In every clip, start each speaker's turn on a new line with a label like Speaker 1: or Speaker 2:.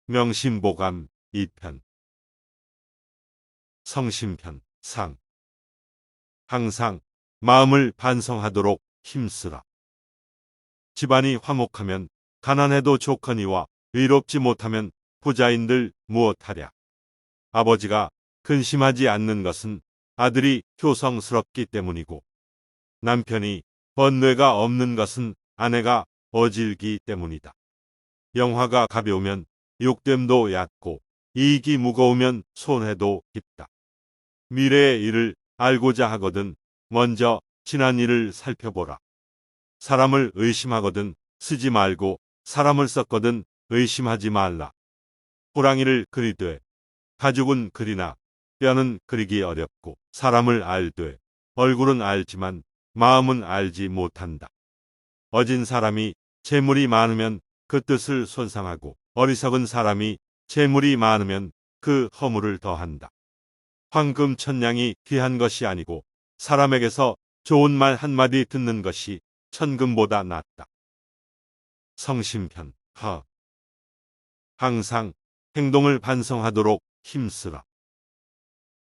Speaker 1: 명심보감 2편 성심편 상 항상 마음을 반성하도록 힘쓰라. 집안이 화목하면 가난해도 좋거니와 의롭지 못하면 부자인들 무엇하랴. 아버지가 근심하지 않는 것은 아들이 효성스럽기 때문이고 남편이 번뇌가 없는 것은 아내가 어질기 때문이다. 영화가 가벼우면 욕됨도 얕고 이익이 무거우면 손해도 깊다. 미래의 일을 알고자 하거든 먼저 지난 일을 살펴보라. 사람을 의심하거든 쓰지 말고 사람을 썼거든 의심하지 말라. 호랑이를 그리되 가죽은 그리나 뼈는 그리기 어렵고 사람을 알되 얼굴은 알지만 마음은 알지 못한다. 어진 사람이 재물이 많으면 그 뜻을 손상하고 어리석은 사람이 재물이 많으면 그 허물을 더한다. 황금 천냥이 귀한 것이 아니고 사람에게서 좋은 말 한마디 듣는 것이 천금보다 낫다. 성심편 항상 행동을 반성하도록 힘쓰라.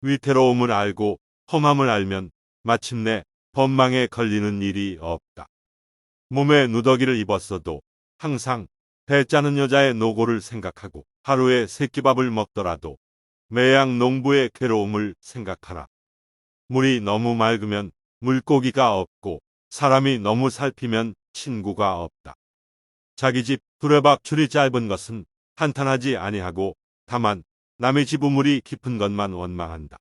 Speaker 1: 위태로움을 알고 험함을 알면 마침내 법망에 걸리는 일이 없다. 몸에 누더기를 입었어도 항상 배 짜는 여자의 노고를 생각하고 하루에 새끼밥을 먹더라도 매양 농부의 괴로움을 생각하라. 물이 너무 맑으면 물고기가 없고 사람이 너무 살피면 친구가 없다. 자기 집 두레박 줄이 짧은 것은 한탄하지 아니하고 다만 남의 집 우물이 깊은 것만 원망한다.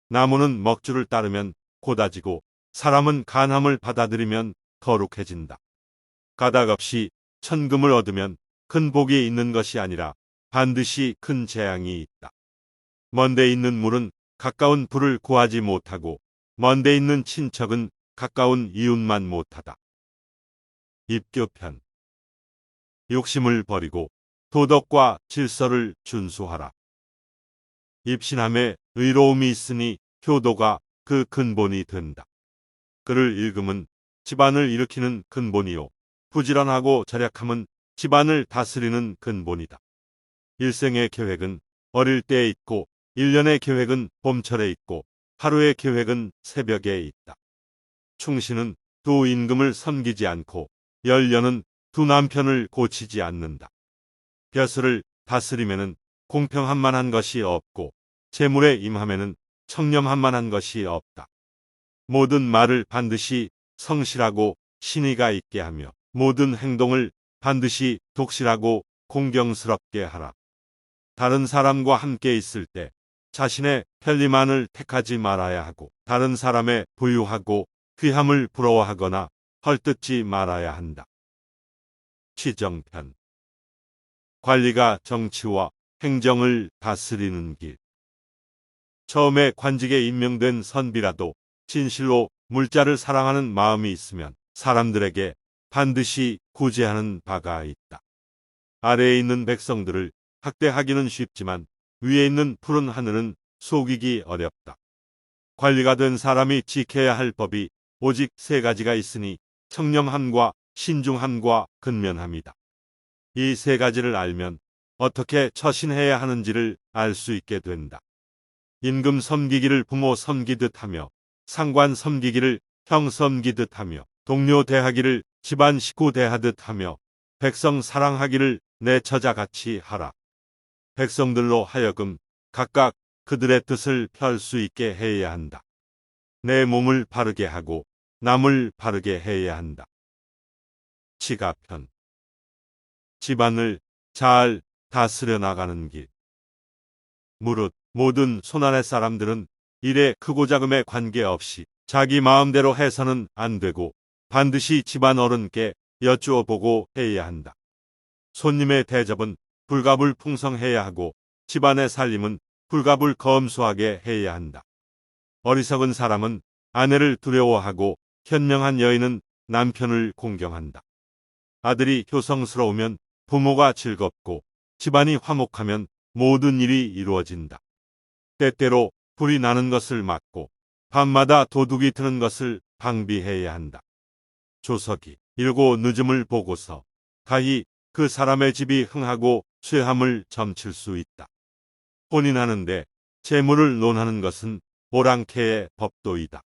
Speaker 1: 나무는 먹줄을 따르면 고다지고 사람은 간함을 받아들이면 거룩해진다. 가닥 없이 천금을 얻으면 큰 복이 있는 것이 아니라 반드시 큰 재앙이 있다. 먼데 있는 물은 가까운 불을 구하지 못하고 먼데 있는 친척은 가까운 이웃만 못하다. 입교편 욕심을 버리고 도덕과 질서를 준수하라. 입신함에 의로움이 있으니 효도가 그 근본이 된다. 글을 읽음은 집안을 일으키는 근본이요 부지런하고 절약함은 집안을 다스리는 근본이다. 일생의 계획은 어릴 때에 있고 1년의 계획은 봄철에 있고 하루의 계획은 새벽에 있다. 충신은 두 임금을 섬기지 않고 열녀는 두 남편을 고치지 않는다. 벼슬을 다스리면은 공평함만한 것이 없고 재물에 임함에는 청렴함만한 것이 없다. 모든 말을 반드시 성실하고 신의가 있게 하며 모든 행동을 반드시 독실하고 공경스럽게 하라. 다른 사람과 함께 있을 때 자신의 편리만을 택하지 말아야 하고 다른 사람의 부유하고 귀함을 부러워하거나 헐뜯지 말아야 한다. 취정편 관리가 정치와 행정을 다스리는 길. 처음에 관직에 임명된 선비라도 진실로 물자를 사랑하는 마음이 있으면 사람들에게 반드시 구제하는 바가 있다. 아래에 있는 백성들을 학대하기는 쉽지만 위에 있는 푸른 하늘은 속이기 어렵다. 관리가 된 사람이 지켜야 할 법이 오직 세 가지가 있으니 청렴함과 신중함과 근면함이다. 이 세 가지를 알면 어떻게 처신해야 하는지를 알 수 있게 된다. 임금 섬기기를 부모 섬기듯 하며 상관 섬기기를 형 섬기듯 하며 동료 대하기를 집안 식구 대하듯 하며 백성 사랑하기를 내 처자같이 하라. 백성들로 하여금 각각 그들의 뜻을 펼 수 있게 해야 한다. 내 몸을 바르게 하고 남을 바르게 해야 한다. 치가편 집안을 잘 다스려 나가는 길. 무릇 모든 손안의 사람들은 일에 크고 작음에 관계없이 자기 마음대로 해서는 안 되고 반드시 집안 어른께 여쭈어 보고 해야 한다. 손님의 대접은 불가불 풍성해야 하고 집안의 살림은 불가불 검소하게 해야 한다. 어리석은 사람은 아내를 두려워하고 현명한 여인은 남편을 공경한다. 아들이 효성스러우면 부모가 즐겁고 집안이 화목하면 모든 일이 이루어진다. 때때로 불이 나는 것을 막고 밤마다 도둑이 드는 것을 방비해야 한다. 조석이 일고 늦음을 보고서 가히 그 사람의 집이 흥하고 쇠함을 점칠 수 있다. 혼인하는데 재물을 논하는 것은 오랑캐의 법도이다.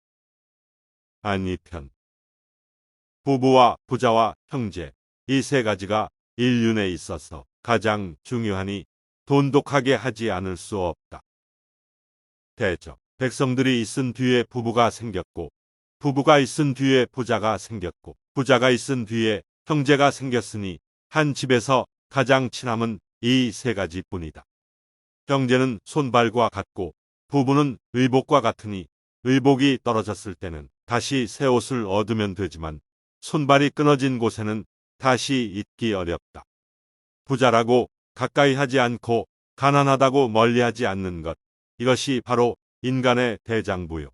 Speaker 1: 안이편. 부부와 부자와 형제, 이 세 가지가 인륜에 있어서 가장 중요하니 돈독하게 하지 않을 수 없다. 대저. 백성들이 있은 뒤에 부부가 생겼고, 부부가 있은 뒤에 부자가 생겼고, 부자가 있은 뒤에 형제가 생겼으니 한 집에서 가장 친함은 이 세 가지뿐이다. 형제는 손발과 같고 부부는 의복과 같으니 의복이 떨어졌을 때는 다시 새 옷을 얻으면 되지만 손발이 끊어진 곳에는 다시 잊기 어렵다. 부자라고 가까이 하지 않고 가난하다고 멀리하지 않는 것, 이것이 바로 인간의 대장부요.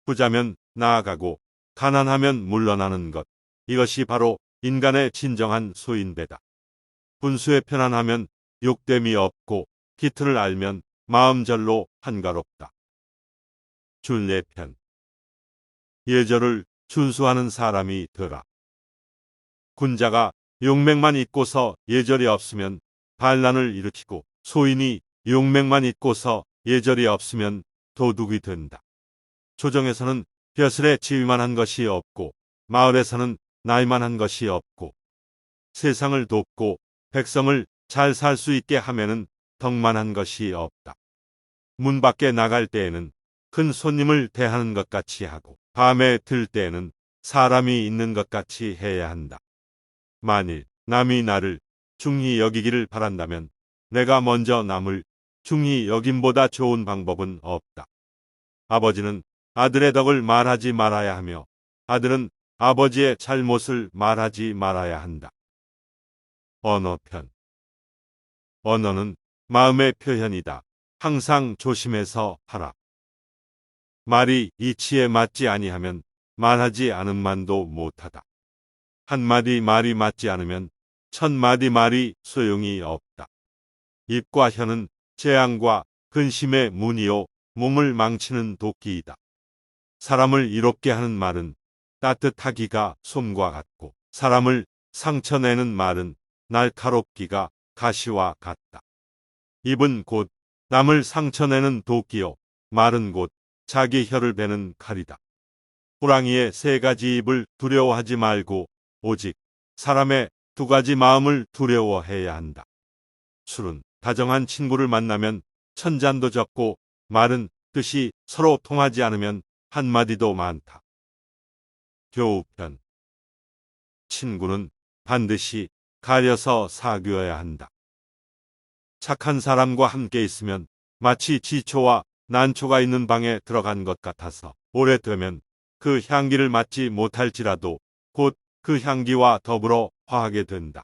Speaker 1: 부자면 나아가고 가난하면 물러나는 것, 이것이 바로 인간의 진정한 소인배다. 분수에 편안하면 욕됨이 없고 기틀을 알면 마음절로 한가롭다. 준례편. 예절을 준수하는 사람이 되라. 군자가 용맹만 있고서 예절이 없으면 반란을 일으키고 소인이 용맹만 있고서 예절이 없으면 도둑이 된다. 조정에서는 벼슬에 지위만한 것이 없고 마을에서는 나이만한 것이 없고 세상을 돕고 백성을 잘 살 수 있게 하면은 덕만한 것이 없다. 문 밖에 나갈 때에는 큰 손님을 대하는 것 같이 하고 밤에 들 때에는 사람이 있는 것 같이 해야 한다. 만일 남이 나를 중히 여기기를 바란다면 내가 먼저 남을 중히 여김보다 좋은 방법은 없다. 아버지는 아들의 덕을 말하지 말아야 하며 아들은 아버지의 잘못을 말하지 말아야 한다. 언어편. 언어는 마음의 표현이다. 항상 조심해서 하라. 말이 이치에 맞지 아니하면 말하지 않음만도 못하다. 한마디 말이 맞지 않으면 천마디 말이 소용이 없다. 입과 혀는 재앙과 근심의 문이요 몸을 망치는 도끼이다. 사람을 이롭게 하는 말은 따뜻하기가 솜과 같고 사람을 상처내는 말은 날카롭기가 가시와 같다. 입은 곧 남을 상처내는 도끼요 말은 곧 자기 혀를 베는 칼이다. 호랑이의 세 가지 입을 두려워하지 말고 오직 사람의 두 가지 마음을 두려워해야 한다. 술은 다정한 친구를 만나면 천잔도 적고 말은 뜻이 서로 통하지 않으면 한마디도 많다. 교우편. 친구는 반드시 가려서 사귀어야 한다. 착한 사람과 함께 있으면 마치 지초와 난초가 있는 방에 들어간 것 같아서 오래되면 그 향기를 맡지 못할지라도 곧 그 향기와 더불어 화하게 된다.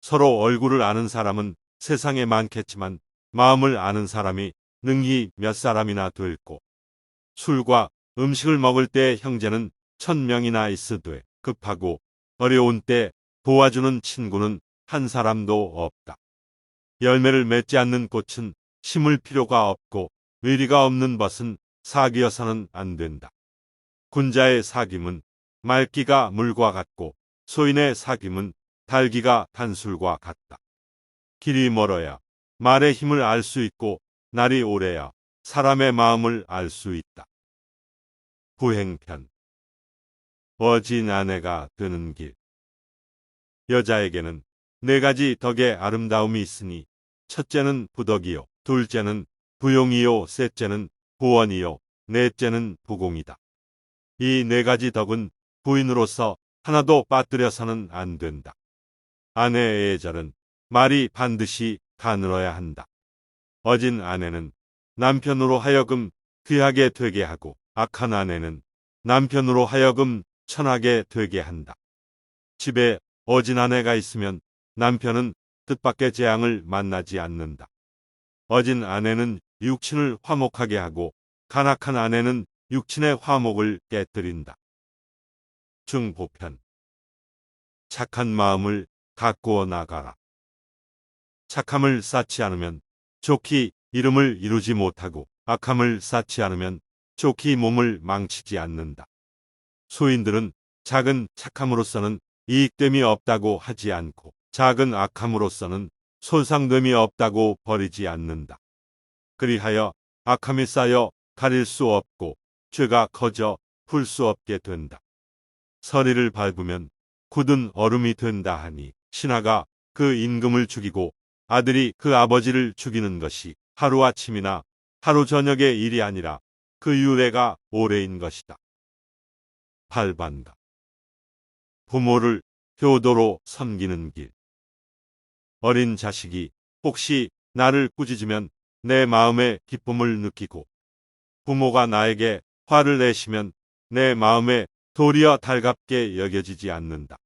Speaker 1: 서로 얼굴을 아는 사람은 세상에 많겠지만 마음을 아는 사람이 능히 몇 사람이나 될고 술과 음식을 먹을 때 형제는 1000명이나 있으되 급하고 어려운 때 도와주는 친구는 한 사람도 없다. 열매를 맺지 않는 꽃은 심을 필요가 없고 의리가 없는 벗은 사귀어서는 안 된다. 군자의 사귐은 맑기가 물과 같고 소인의 사귐은 달기가 단술과 같다. 길이 멀어야 말의 힘을 알 수 있고 날이 오래야 사람의 마음을 알 수 있다. 부행편. 어진 아내가 되는 길. 여자에게는 네 가지 덕의 아름다움이 있으니 첫째는 부덕이요, 둘째는 부용이요, 셋째는 부원이요, 넷째는 부공이다. 이 네 가지 덕은 부인으로서 하나도 빠뜨려서는 안 된다. 아내의 예절은 말이 반드시 가늘어야 한다. 어진 아내는 남편으로 하여금 귀하게 되게 하고 악한 아내는 남편으로 하여금 천하게 되게 한다. 집에 어진 아내가 있으면 남편은 뜻밖의 재앙을 만나지 않는다. 어진 아내는 육친을 화목하게 하고 간악한 아내는 육친의 화목을 깨뜨린다. 중보편. 착한 마음을 가꾸어 나가라. 착함을 쌓지 않으면 좋기 이름을 이루지 못하고 악함을 쌓지 않으면 좋기 몸을 망치지 않는다. 소인들은 작은 착함으로서는 이익됨이 없다고 하지 않고 작은 악함으로서는 손상됨이 없다고 버리지 않는다. 그리하여 악함이 쌓여 가릴 수 없고 죄가 커져 풀 수 없게 된다. 서리를 밟으면 굳은 얼음이 된다 하니 신하가 그 임금을 죽이고 아들이 그 아버지를 죽이는 것이 하루아침이나 하루 저녁의 일이 아니라 그 유래가 오래인 것이다. 8반가 부모를 효도로 섬기는 길. 어린 자식이 혹시 나를 꾸짖으면 내 마음에 기쁨을 느끼고 부모가 나에게 화를 내시면 내 마음에 도리어 달갑게 여겨지지 않는다.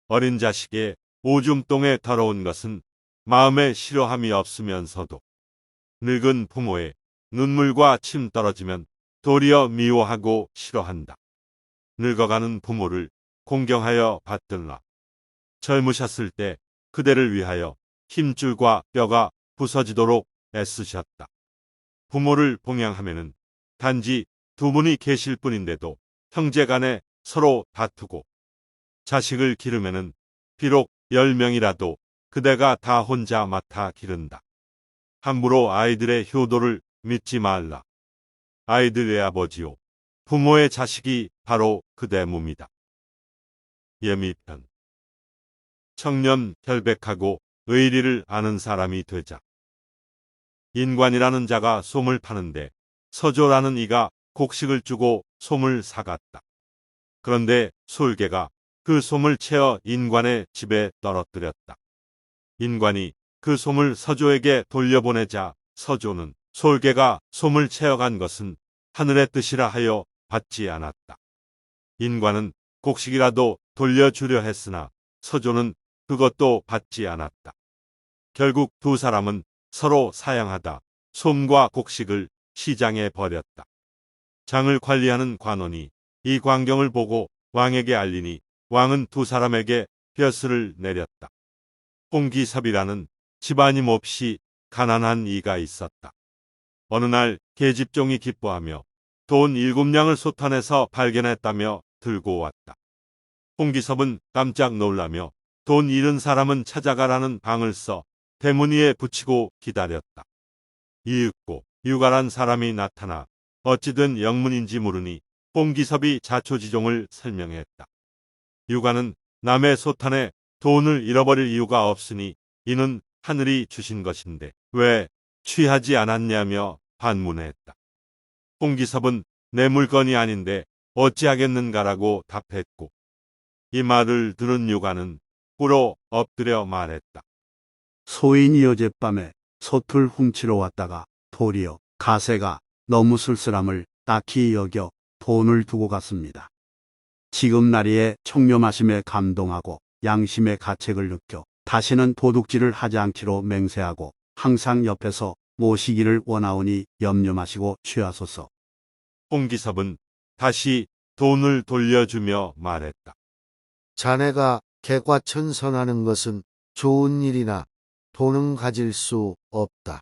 Speaker 1: 어린 자식의 오줌똥에 더러운 것은 마음에 싫어함이 없으면서도 늙은 부모의 눈물과 침 떨어지면 도리어 미워하고 싫어한다. 늙어가는 부모를 공경하여 받들라. 젊으셨을 때 그대를 위하여 힘줄과 뼈가 부서지도록 애쓰셨다. 부모를 봉양하면은 단지 두 분이 계실 뿐인데도 형제간에 서로 다투고 자식을 기르면은 비록 10명이라도 그대가 다 혼자 맡아 기른다. 함부로 아이들의 효도를 믿지 말라. 아이들의 아버지요 부모의 자식이 바로 그대 몸이다. 예미편. 청렴 결백하고 의리를 아는 사람이 되자. 인관이라는 자가 솜을 파는데 서조라는 이가 곡식을 주고 솜을 사갔다. 그런데 솔개가 그 솜을 채어 인관의 집에 떨어뜨렸다. 인관이 그 솜을 서조에게 돌려보내자 서조는 솔개가 솜을 채어간 것은 하늘의 뜻이라 하여 받지 않았다. 인관은 곡식이라도 돌려주려 했으나 서조는 그것도 받지 않았다. 결국 두 사람은 서로 사양하다 솜과 곡식을 시장에 버렸다. 장을 관리하는 관원이 이 광경을 보고 왕에게 알리니 왕은 두 사람에게 벼슬을 내렸다. 홍기섭이라는 집안이 몹시 가난한 이가 있었다. 어느 날 계집종이 기뻐하며 돈 7냥을 소탄에서 발견했다며 들고 왔다. 홍기섭은 깜짝 놀라며 돈 잃은 사람은 찾아가라는 방을 써 대문 위에 붙이고 기다렸다. 이윽고 유가란 사람이 나타나 어찌된 영문인지 모르니 홍기섭이 자초지종을 설명했다. 유가는 남의 소탄에 돈을 잃어버릴 이유가 없으니 이는 하늘이 주신 것인데 왜 취하지 않았냐며 반문했다. 홍기섭은 내 물건이 아닌데 어찌하겠는가라고 답했고 이 말을 들은 유가는 꿇어 엎드려 말했다.
Speaker 2: 소인이 어젯밤에 소틀 훔치러 왔다가 도리어 가세가 너무 쓸쓸함을 딱히 여겨 돈을 두고 갔습니다. 지금 나리에 청렴하심에 감동하고 양심의 가책을 느껴 다시는 도둑질을 하지 않기로 맹세하고 항상 옆에서 모시기를 원하오니 염려 마시고 취하소서.
Speaker 1: 홍기섭은 다시 돈을 돌려주며 말했다.
Speaker 3: 자네가 개과천선하는 것은 좋은 일이나 돈은 가질 수 없다.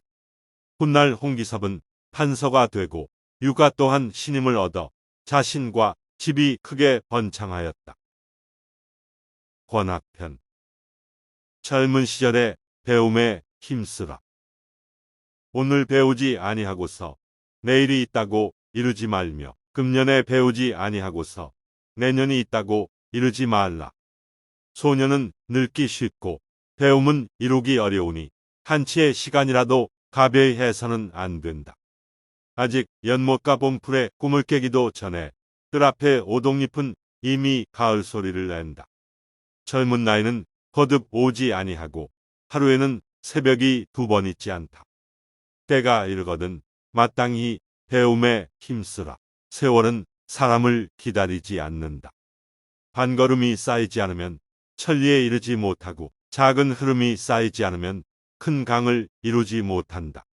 Speaker 1: 훗날 홍기섭은 판서가 되고 유가 또한 신임을 얻어 자신과 집이 크게 번창하였다. 권학편. 젊은 시절에 배움에 힘쓰라. 오늘 배우지 아니하고서 내일이 있다고 이르지 말며 금년에 배우지 아니하고서 내년이 있다고 이르지 말라. 소년은 늙기 쉽고 배움은 이루기 어려우니 한치의 시간이라도 가벼이 해서는 안 된다. 아직 연못과 봄풀에 꿈을 깨기도 전에 뜰 앞에 오동잎은 이미 가을 소리를 낸다. 젊은 나이는 거듭 오지 아니하고 하루에는 새벽이 2번 있지 않다. 때가 이르거든 마땅히 배움에 힘쓰라. 세월은 사람을 기다리지 않는다. 반걸음이 쌓이지 않으면 천리에 이르지 못하고 작은 흐름이 쌓이지 않으면 큰 강을 이루지 못한다.